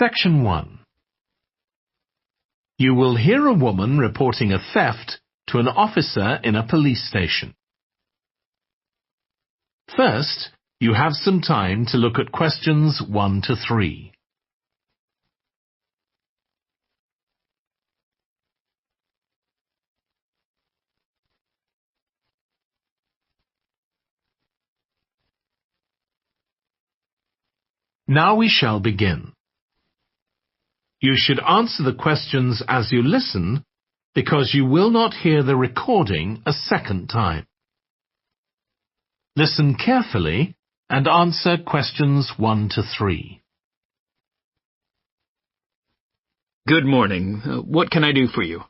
Section 1. You will hear a woman reporting a theft to an officer in a police station. First, you have some time to look at questions 1 to 3. Now we shall begin. You should answer the questions as you listen, because you will not hear the recording a second time. Listen carefully and answer questions 1 to 3. Good morning. What can I do for you?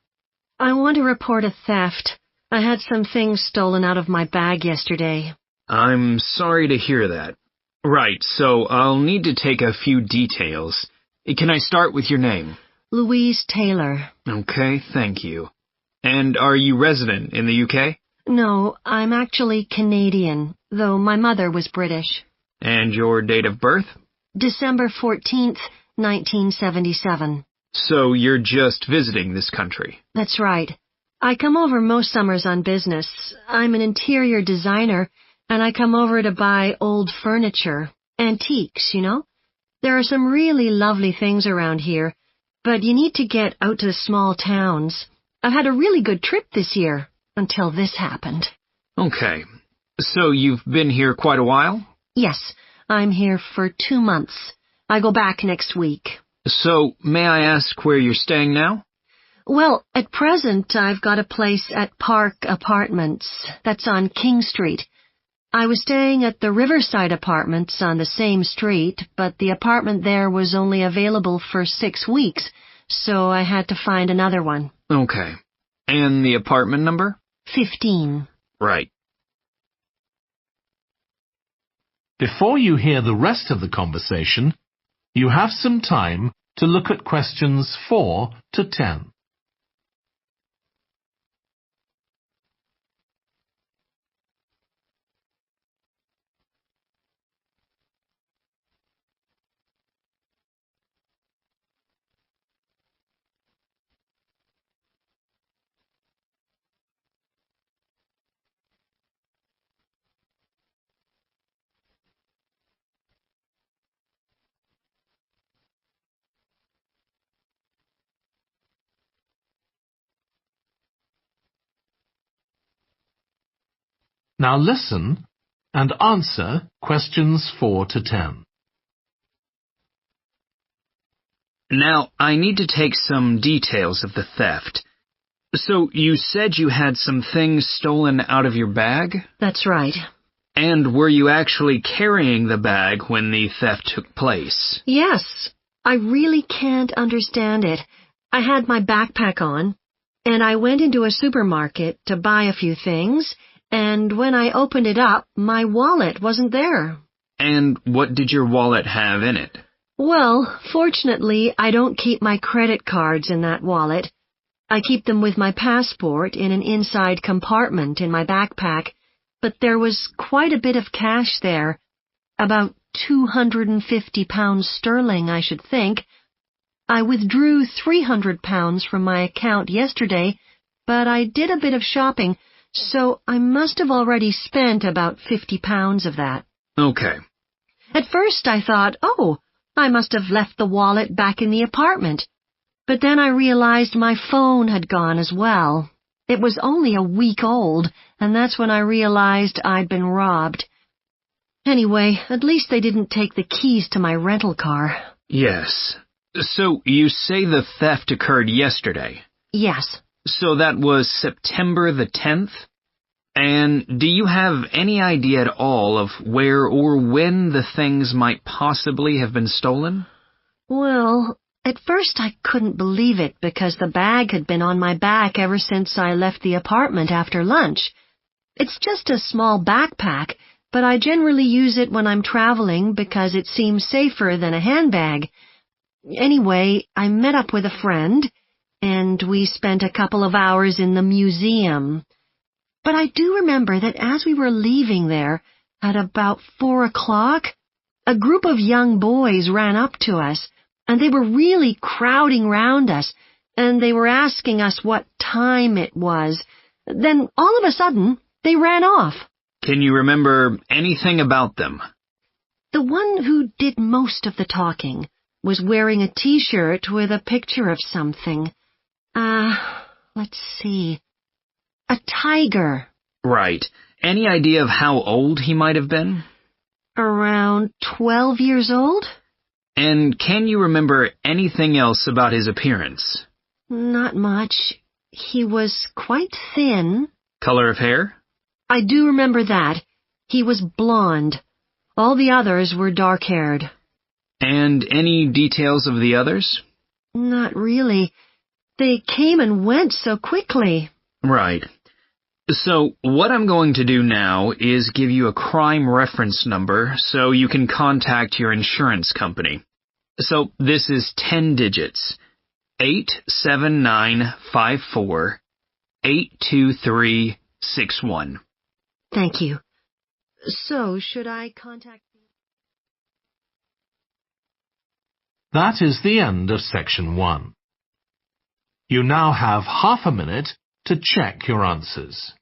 I want to report a theft. I had some things stolen out of my bag yesterday. I'm sorry to hear that. Right, so I'll need to take a few details. Can I start with your name? Louise Taylor. Okay, thank you. And are you resident in the UK? No, I'm actually Canadian, though my mother was British. And your date of birth? December 14th, 1977. So you're just visiting this country? That's right. I come over most summers on business. I'm an interior designer, and I come over to buy old furniture. Antiques, you know? There are some really lovely things around here, but you need to get out to the small towns. I've had a really good trip this year, until this happened. Okay. So you've been here quite a while? Yes, I'm here for 2 months. I go back next week. So, may I ask where you're staying now? Well, at present, I've got a place at Park Apartments. That's on King Street. I was staying at the Riverside Apartments on the same street, but the apartment there was only available for 6 weeks, so I had to find another one. Okay. And the apartment number? 15. Right. Before you hear the rest of the conversation, you have some time to look at questions 4 to 10. Now listen and answer questions 4 to 10. Now, I need to take some details of the theft. So, you said you had some things stolen out of your bag? That's right. And were you actually carrying the bag when the theft took place? Yes. I really can't understand it. I had my backpack on, and I went into a supermarket to buy a few things, and when I opened it up, my wallet wasn't there. And what did your wallet have in it? Well, fortunately, I don't keep my credit cards in that wallet. I keep them with my passport in an inside compartment in my backpack, but there was quite a bit of cash there, about £250 sterling, I should think. I withdrew £300 from my account yesterday, but I did a bit of shopping, so I must have already spent about £50 of that. Okay. At first I thought, oh, I must have left the wallet back in the apartment. But then I realized my phone had gone as well. It was only a week old, and that's when I realized I'd been robbed. Anyway, at least they didn't take the keys to my rental car. Yes. So, you say the theft occurred yesterday? Yes. So that was September the 10th? And do you have any idea at all of where or when the things might possibly have been stolen? Well, at first I couldn't believe it because the bag had been on my back ever since I left the apartment after lunch. It's just a small backpack, but I generally use it when I'm traveling because it seems safer than a handbag. Anyway, I met up with a friend, and we spent a couple of hours in the museum. But I do remember that as we were leaving there, at about 4 o'clock, a group of young boys ran up to us. and they were really crowding round us, and they were asking us what time it was. Then, all of a sudden, they ran off. Can you remember anything about them? The one who did most of the talking was wearing a T-shirt with a picture of something. Let's see. A tiger. Right. Any idea of how old he might have been? Around 12 years old? And can you remember anything else about his appearance? Not much. He was quite thin. Color of hair? I do remember that. He was blonde. All the others were dark-haired. And any details of the others? Not really. They came and went so quickly. Right. So, what I'm going to do now is give you a crime reference number so you can contact your insurance company. So, this is 10 digits. 87954-82361. Thank you. So, should I contact... That is the end of section 1. You now have half a minute to check your answers.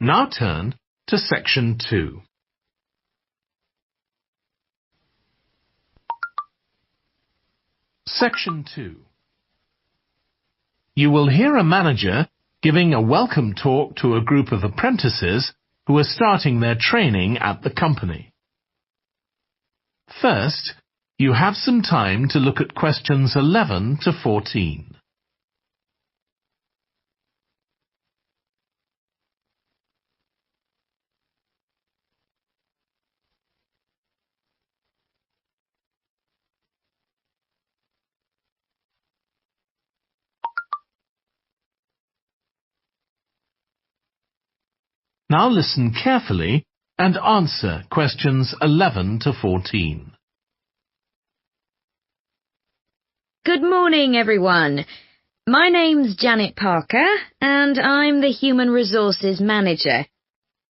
Now turn to section 2. Section 2. You will hear a manager giving a welcome talk to a group of apprentices who are starting their training at the company. First, you have some time to look at questions 11 to 14. Now listen carefully and answer questions 11 to 14. Good morning, everyone. My name's Janet Parker, and I'm the Human Resources Manager.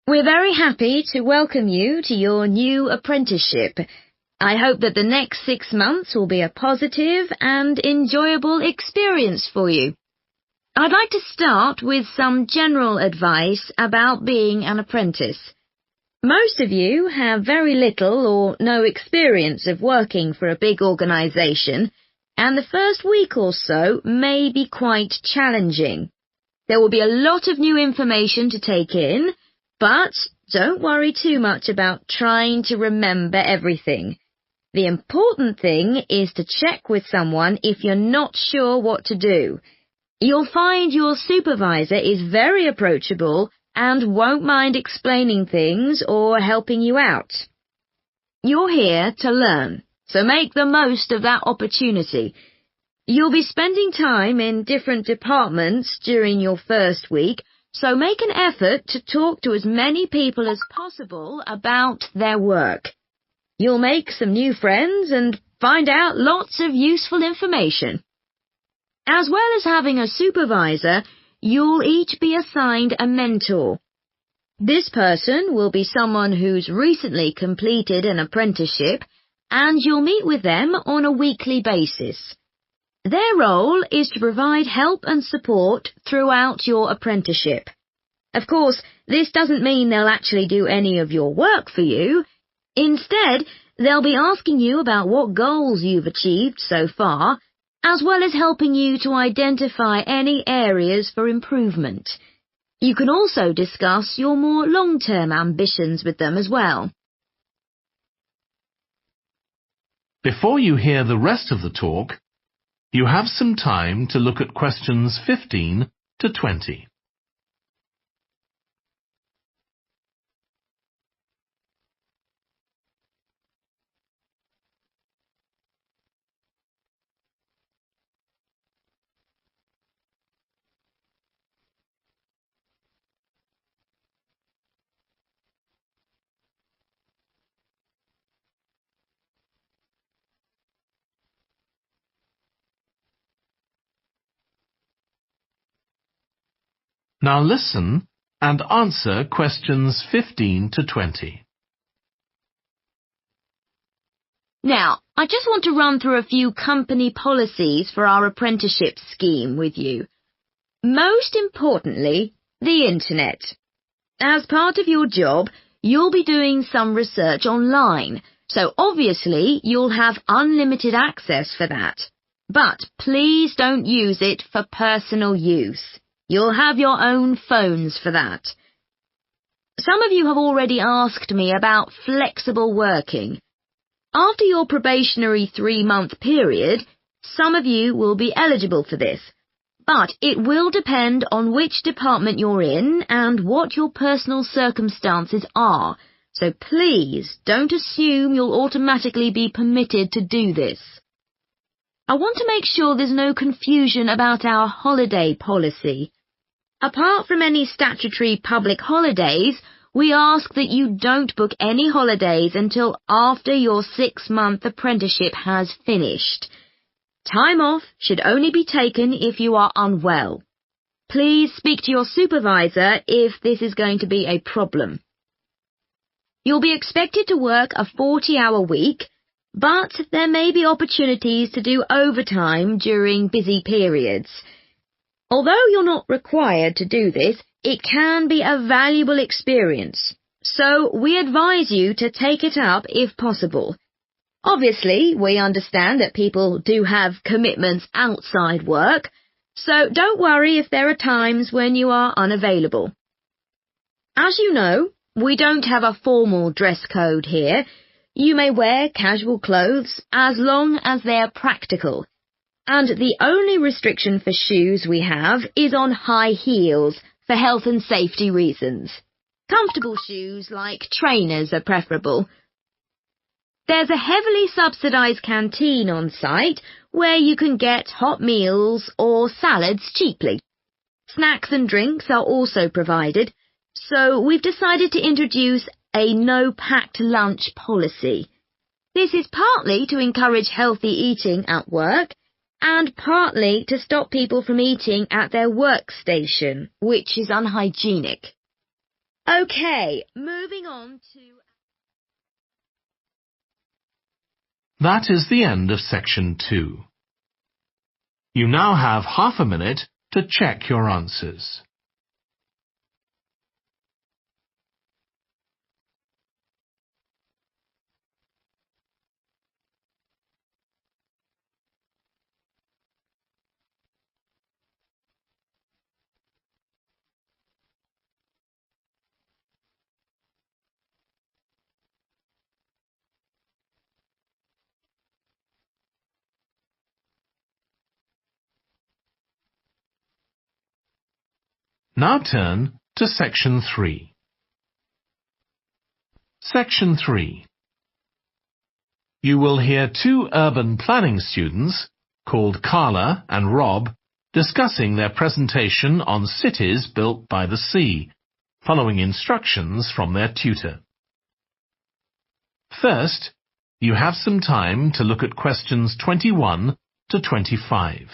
We're very happy to welcome you to your new apprenticeship. I hope that the next 6 months will be a positive and enjoyable experience for you. I'd like to start with some general advice about being an apprentice. Most of you have very little or no experience of working for a big organisation, and the first week or so may be quite challenging. There will be a lot of new information to take in, but don't worry too much about trying to remember everything. The important thing is to check with someone if you're not sure what to do. You'll find your supervisor is very approachable and won't mind explaining things or helping you out. You're here to learn, so make the most of that opportunity. You'll be spending time in different departments during your first week, so make an effort to talk to as many people as possible about their work. You'll make some new friends and find out lots of useful information. As well as having a supervisor, you'll each be assigned a mentor. This person will be someone who's recently completed an apprenticeship, and you'll meet with them on a weekly basis. Their role is to provide help and support throughout your apprenticeship. Of course, this doesn't mean they'll actually do any of your work for you. Instead, they'll be asking you about what goals you've achieved so far, as well as helping you to identify any areas for improvement. You can also discuss your more long-term ambitions with them as well. Before you hear the rest of the talk, you have some time to look at questions 15 to 20. Now listen and answer questions 15 to 20. Now, I just want to run through a few company policies for our apprenticeship scheme with you. Most importantly, the Internet. As part of your job, you'll be doing some research online, so obviously you'll have unlimited access for that. But please don't use it for personal use. You'll have your own phones for that. Some of you have already asked me about flexible working. After your probationary 3-month period, some of you will be eligible for this, but it will depend on which department you're in and what your personal circumstances are, so please don't assume you'll automatically be permitted to do this. I want to make sure there's no confusion about our holiday policy. Apart from any statutory public holidays, we ask that you don't book any holidays until after your 6-month apprenticeship has finished. Time off should only be taken if you are unwell. Please speak to your supervisor if this is going to be a problem. You'll be expected to work a 40-hour week, but there may be opportunities to do overtime during busy periods. Although you're not required to do this, it can be a valuable experience, so we advise you to take it up if possible. Obviously, we understand that people do have commitments outside work, so don't worry if there are times when you are unavailable. As you know, we don't have a formal dress code here. You may wear casual clothes as long as they're practical. And the only restriction for shoes we have is on high heels for health and safety reasons. Comfortable shoes like trainers are preferable. There's a heavily subsidised canteen on site where you can get hot meals or salads cheaply. Snacks and drinks are also provided, so we've decided to introduce a no-packed lunch policy. This is partly to encourage healthy eating at work, and partly to stop people from eating at their workstation, which is unhygienic. Okay, moving on to... That is the end of section 2. You now have half a minute to check your answers. Now turn to section 3. Section 3. You will hear 2 urban planning students, called Carla and Rob, discussing their presentation on cities built by the sea, following instructions from their tutor. First, you have some time to look at questions 21 to 25.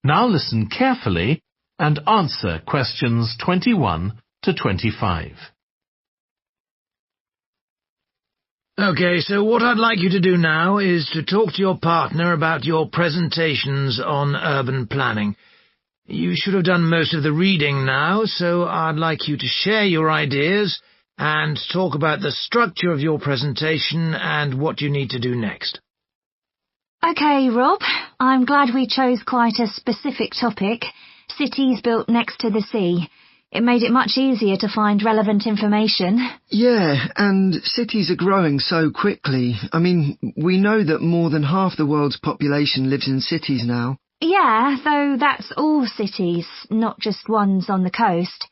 Now listen carefully and answer questions 21 to 25. Okay, so what I'd like you to do now is to talk to your partner about your presentations on urban planning. You should have done most of the reading now, so I'd like you to share your ideas and talk about the structure of your presentation and what you need to do next. Okay, Rob, I'm glad we chose quite a specific topic, cities built next to the sea. It made it much easier to find relevant information. Yeah, and cities are growing so quickly. I mean, we know that more than half the world's population lives in cities now. Yeah, though that's all cities, not just ones on the coast.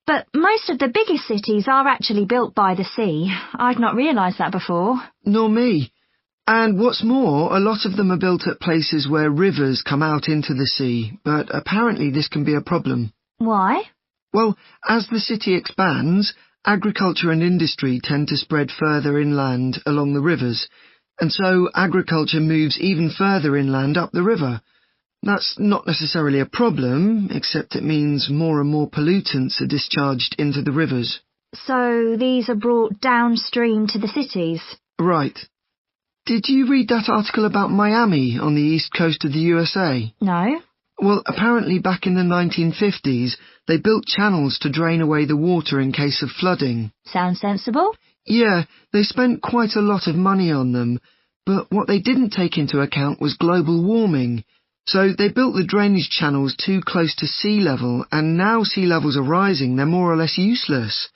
But most of the biggest cities are actually built by the sea. I'd not realised that before. Nor me. And what's more, a lot of them are built at places where rivers come out into the sea, but apparently this can be a problem. Why? Well, as the city expands, agriculture and industry tend to spread further inland along the rivers, and so agriculture moves even further inland up the river. That's not necessarily a problem, except it means more and more pollutants are discharged into the rivers. So these are brought downstream to the cities? Right. Did you read that article about Miami on the east coast of the USA? No. Well, apparently back in the 1950s, they built channels to drain away the water in case of flooding. Sounds sensible. Yeah, they spent quite a lot of money on them, but what they didn't take into account was global warming. So they built the drainage channels too close to sea level, and now sea levels are rising, they're more or less useless.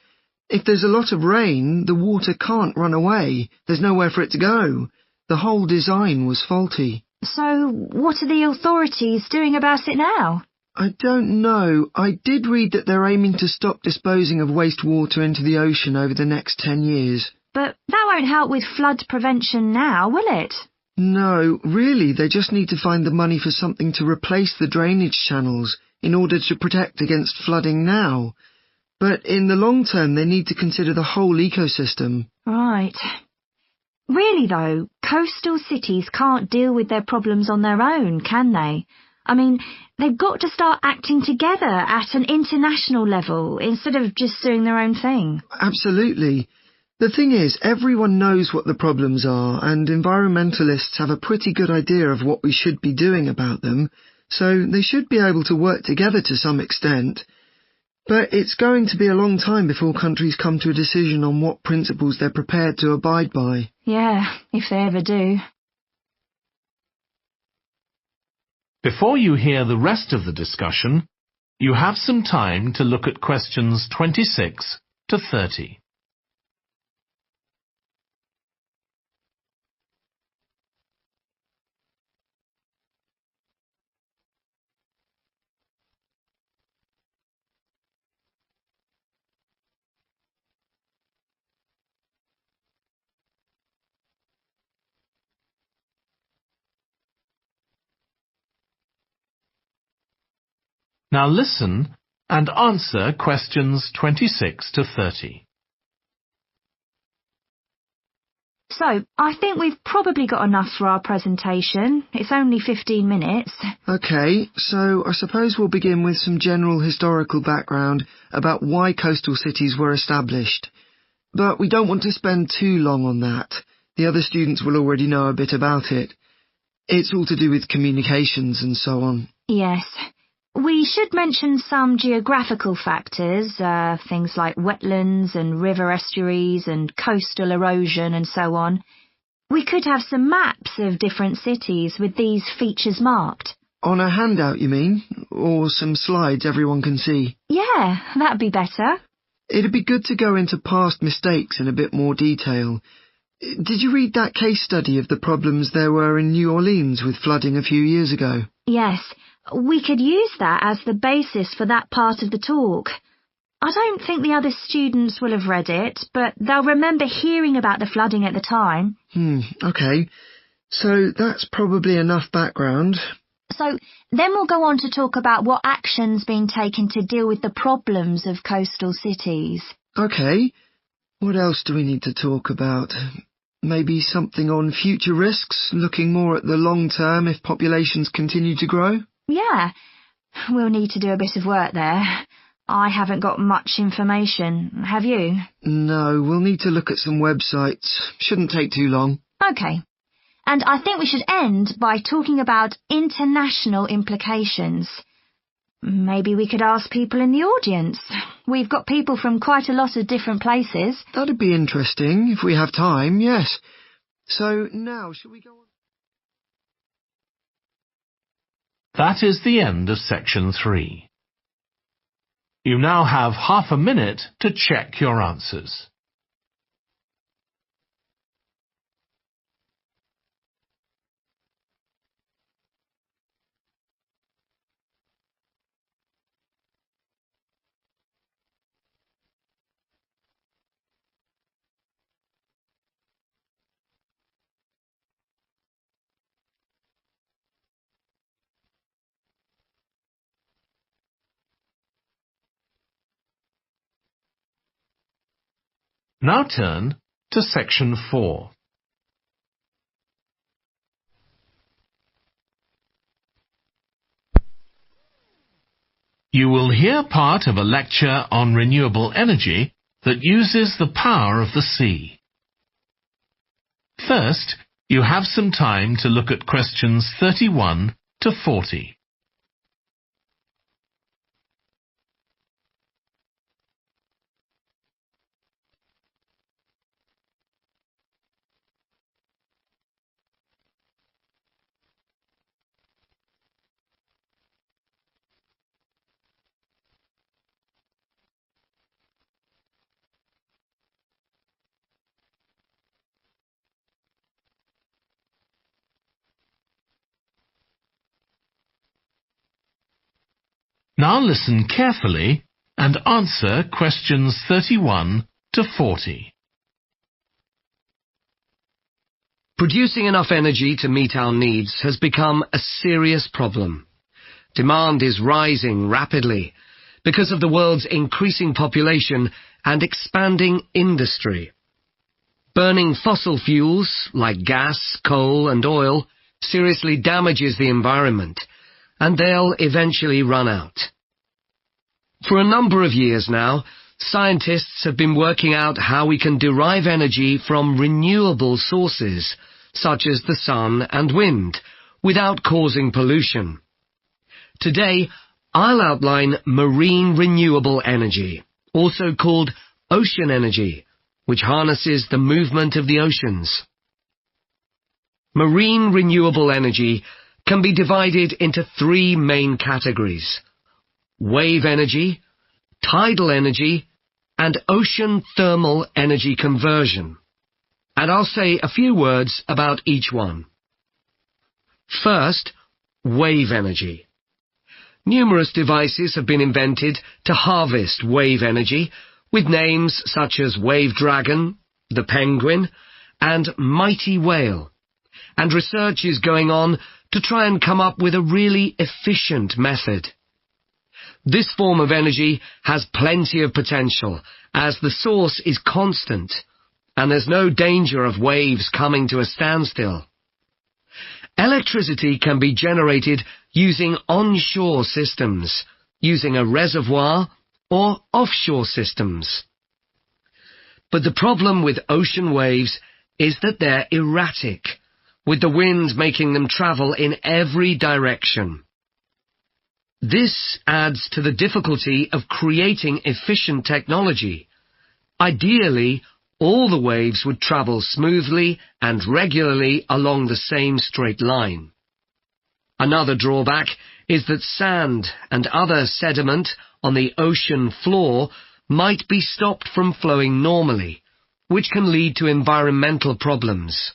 If there's a lot of rain, the water can't run away. There's nowhere for it to go. The whole design was faulty. So what are the authorities doing about it now? I don't know. I did read that they're aiming to stop disposing of wastewater into the ocean over the next 10 years. But that won't help with flood prevention now, will it? No, really, they just need to find the money for something to replace the drainage channels in order to protect against flooding now. But in the long term, they need to consider the whole ecosystem. Right. Really, though, coastal cities can't deal with their problems on their own, can they? I mean, they've got to start acting together at an international level instead of just doing their own thing. Absolutely. The thing is, everyone knows what the problems are, and environmentalists have a pretty good idea of what we should be doing about them, so they should be able to work together to some extent. But it's going to be a long time before countries come to a decision on what principles they're prepared to abide by. Yeah, if they ever do. Before you hear the rest of the discussion, you have some time to look at questions 26 to 30. Now listen and answer questions 26 to 30. So, I think we've probably got enough for our presentation. It's only 15 minutes. Okay, so I suppose we'll begin with some general historical background about why coastal cities were established. But we don't want to spend too long on that. The other students will already know a bit about it. It's all to do with communications and so on. Yes. We should mention some geographical factors, things like wetlands and river estuaries and coastal erosion and so on. We could have some maps of different cities with these features marked. On a handout, you mean? Or some slides everyone can see? Yeah, that'd be better. It'd be good to go into past mistakes in a bit more detail. Did you read that case study of the problems there were in New Orleans with flooding a few years ago? Yes. We could use that as the basis for that part of the talk. I don't think the other students will have read it, but they'll remember hearing about the flooding at the time. Okay. So that's probably enough background. So then we'll go on to talk about what action's been taken to deal with the problems of coastal cities. Okay. What else do we need to talk about? Maybe something on future risks, looking more at the long term if populations continue to grow? Yeah, we'll need to do a bit of work there. I haven't got much information. Have you? No, we'll need to look at some websites. Shouldn't take too long. Okay. And I think we should end by talking about international implications. Maybe we could ask people in the audience. We've got people from quite a lot of different places. That'd be interesting, if we have time, yes. So now, shall we go on? That is the end of section 3. You now have half a minute to check your answers. Now turn to Section 4. You will hear part of a lecture on renewable energy that uses the power of the sea. First, you have some time to look at questions 31 to 40. Now listen carefully and answer questions 31 to 40. Producing enough energy to meet our needs has become a serious problem. Demand is rising rapidly because of the world's increasing population and expanding industry. Burning fossil fuels like gas, coal and oil seriously damages the environment, and they'll eventually run out. For a number of years now, scientists have been working out how we can derive energy from renewable sources, such as the sun and wind, without causing pollution. Today, I'll outline marine renewable energy, also called ocean energy, which harnesses the movement of the oceans. Marine renewable energy can be divided into three main categories: wave energy, tidal energy, and ocean thermal energy conversion. And I'll say a few words about each one. First, wave energy. Numerous devices have been invented to harvest wave energy, with names such as Wave Dragon, the Penguin, and Mighty Whale. And research is going on to try and come up with a really efficient method. This form of energy has plenty of potential, as the source is constant, and there's no danger of waves coming to a standstill. Electricity can be generated using onshore systems, using a reservoir, or offshore systems. But the problem with ocean waves is that they're erratic, with the wind making them travel in every direction. This adds to the difficulty of creating efficient technology. Ideally, all the waves would travel smoothly and regularly along the same straight line. Another drawback is that sand and other sediment on the ocean floor might be stopped from flowing normally, which can lead to environmental problems.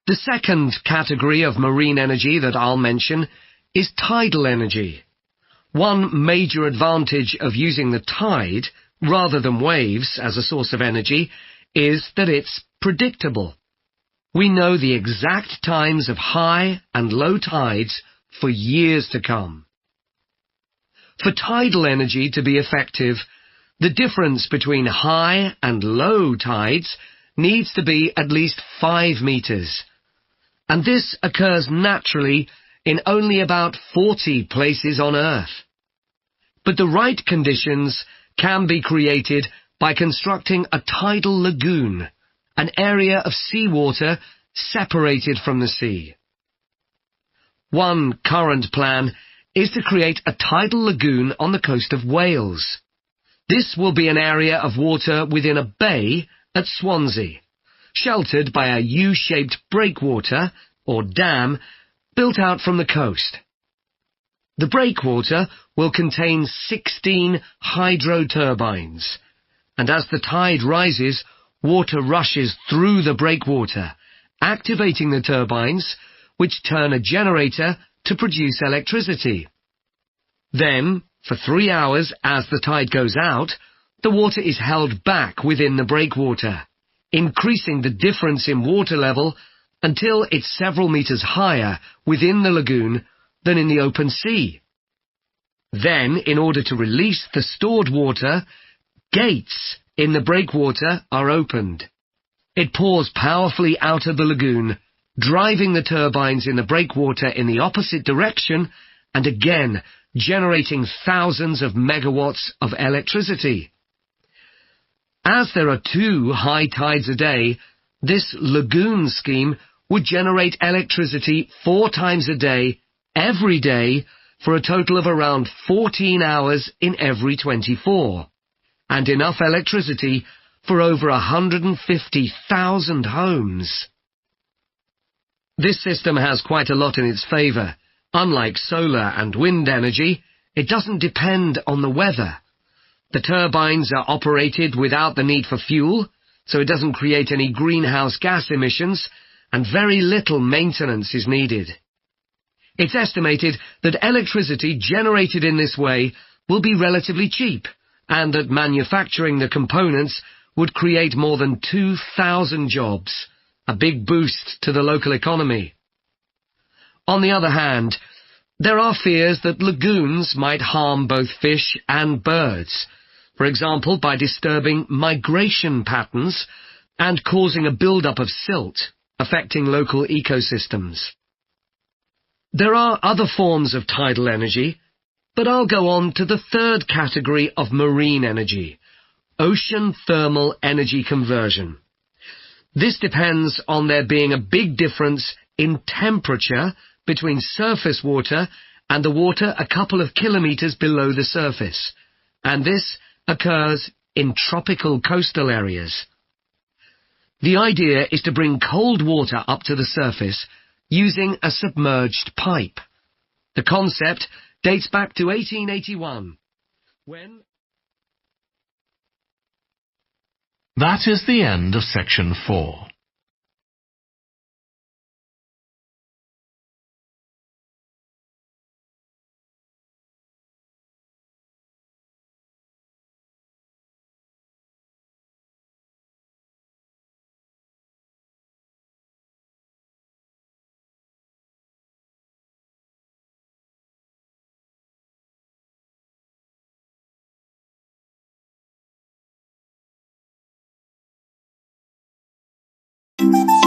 The second category of marine energy that I'll mention is tidal energy. One major advantage of using the tide, rather than waves, as a source of energy, is that it's predictable. We know the exact times of high and low tides for years to come. For tidal energy to be effective, the difference between high and low tides needs to be at least 5 meters. And this occurs naturally in only about 40 places on Earth. But the right conditions can be created by constructing a tidal lagoon, an area of seawater separated from the sea. One current plan is to create a tidal lagoon on the coast of Wales. This will be an area of water within a bay at Swansea, sheltered by a U-shaped breakwater, or dam, built out from the coast. The breakwater will contain 16 hydro turbines, and as the tide rises, water rushes through the breakwater, activating the turbines, which turn a generator to produce electricity. Then, for 3 hours as the tide goes out, the water is held back within the breakwater, increasing the difference in water level until it's several meters higher within the lagoon than in the open sea. Then, in order to release the stored water, gates in the breakwater are opened. It pours powerfully out of the lagoon, driving the turbines in the breakwater in the opposite direction and again generating thousands of megawatts of electricity. As there are 2 high tides a day, this lagoon scheme would generate electricity 4 times a day, every day, for a total of around 14 hours in every 24, and enough electricity for over 150,000 homes. This system has quite a lot in its favour. Unlike solar and wind energy, it doesn't depend on the weather. The turbines are operated without the need for fuel, so it doesn't create any greenhouse gas emissions, and very little maintenance is needed. It's estimated that electricity generated in this way will be relatively cheap, and that manufacturing the components would create more than 2,000 jobs, a big boost to the local economy. On the other hand, there are fears that lagoons might harm both fish and birds, for example by disturbing migration patterns and causing a build-up of silt, affecting local ecosystems. There are other forms of tidal energy, but I'll go on to the third category of marine energy, ocean thermal energy conversion. This depends on there being a big difference in temperature between surface water and the water a couple of kilometers below the surface, and this occurs in tropical coastal areas. The idea is to bring cold water up to the surface using a submerged pipe. The concept dates back to 1881, when... That is the end of section 4. Thank you.